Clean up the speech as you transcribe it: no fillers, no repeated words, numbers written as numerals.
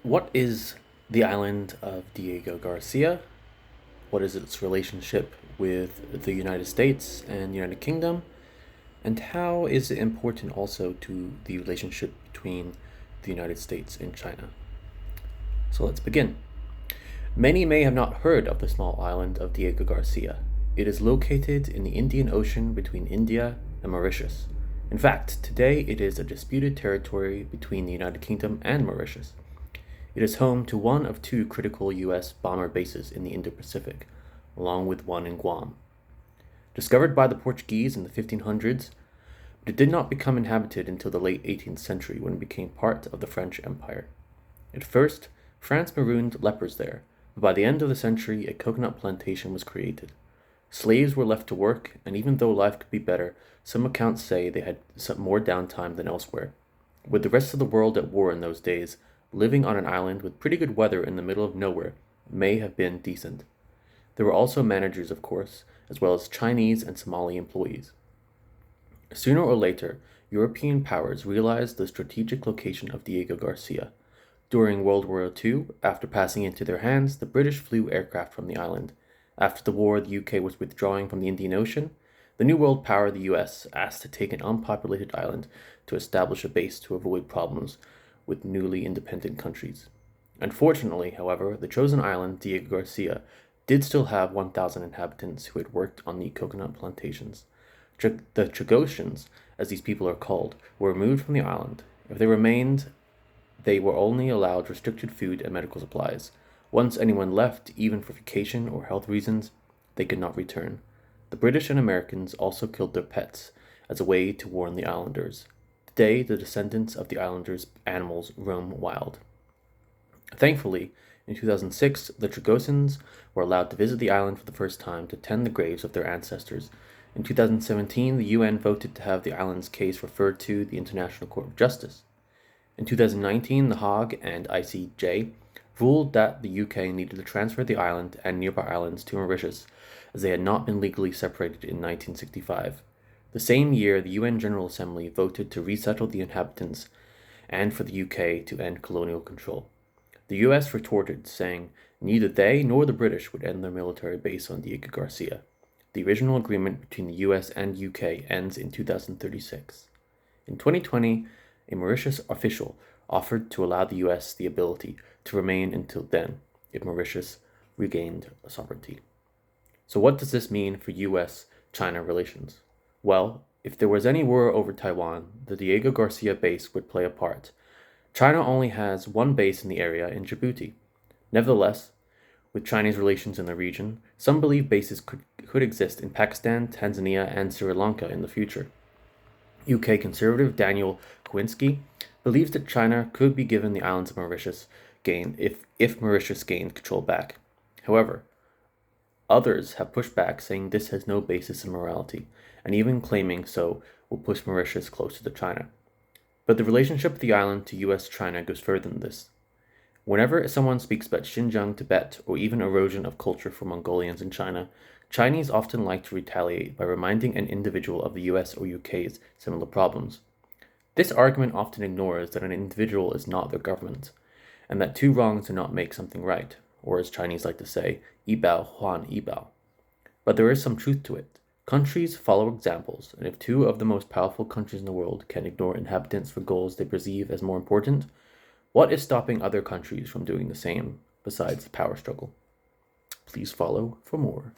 What is the island of Diego Garcia? What is its relationship with the United States and United Kingdom? And how is it important also to the relationship between the United States and China? So let's begin. Many may have not heard of the small island of Diego Garcia. It is located in the Indian Ocean between India and Mauritius. In fact, today it is a disputed territory between the United Kingdom and Mauritius. It is home to one of two critical U.S. bomber bases in the Indo-Pacific, along with one in Guam. Discovered by the Portuguese in the 1500s, but it did not become inhabited until the late 18th century when it became part of the French Empire. At first, France marooned lepers there, but by the end of the century a coconut plantation was created. Slaves were left to work, and even though life could be better, some accounts say they had some more downtime than elsewhere. With the rest of the world at war in those days, living on an island with pretty good weather in the middle of nowhere may have been decent. There were also managers, of course, as well as Chinese and Somali employees. Sooner or later, European powers realized the strategic location of Diego Garcia. During World War II, after passing into their hands, the British flew aircraft from the island. After the war, the UK was withdrawing from the Indian Ocean. The New World Power, the US, asked to take an unpopulated island to establish a base to avoid problems with newly independent countries. Unfortunately, however, the chosen island, Diego Garcia, did still have 1,000 inhabitants who had worked on the coconut plantations. The Chagosians, as these people are called, were removed from the island. If they remained, they were only allowed restricted food and medical supplies. Once anyone left, even for vacation or health reasons, they could not return. The British and Americans also killed their pets as a way to warn the islanders. Today, the descendants of the islanders' animals roam wild. Thankfully, in 2006, the Chagosians were allowed to visit the island for the first time to tend the graves of their ancestors. In 2017, the UN voted to have the island's case referred to the International Court of Justice. In 2019, The Hague and ICJ ruled that the UK needed to transfer the island and nearby islands to Mauritius, as they had not been legally separated in 1965. The same year, the UN General Assembly voted to resettle the inhabitants and for the UK to end colonial control. The US retorted, saying neither they nor the British would end their military base on Diego Garcia. The original agreement between the US and UK ends in 2036. In 2020, a Mauritius official offered to allow the US the ability to remain until then if Mauritius regained sovereignty. So what does this mean for US-China relations? Well, if there was any war over Taiwan, the Diego Garcia base would play a part. China only has one base in the area in Djibouti. Nevertheless, with Chinese relations in the region, some believe bases could exist in Pakistan, Tanzania, and Sri Lanka in the future. UK conservative Daniel Kowinski believes that China could be given the islands of Mauritius if Mauritius gained control back. However, others have pushed back, saying this has no basis in morality, and even claiming so will push Mauritius closer to China. But the relationship of the island to US-China goes further than this. Whenever someone speaks about Xinjiang, Tibet, or even erosion of culture for Mongolians in China, Chinese often like to retaliate by reminding an individual of the US or UK's similar problems. This argument often ignores that an individual is not their government, and that two wrongs do not make something right, or as Chinese like to say, 一包还一包. But there is some truth to it. Countries follow examples, and if two of the most powerful countries in the world can ignore inhabitants for goals they perceive as more important, what is stopping other countries from doing the same besides the power struggle? Please follow for more.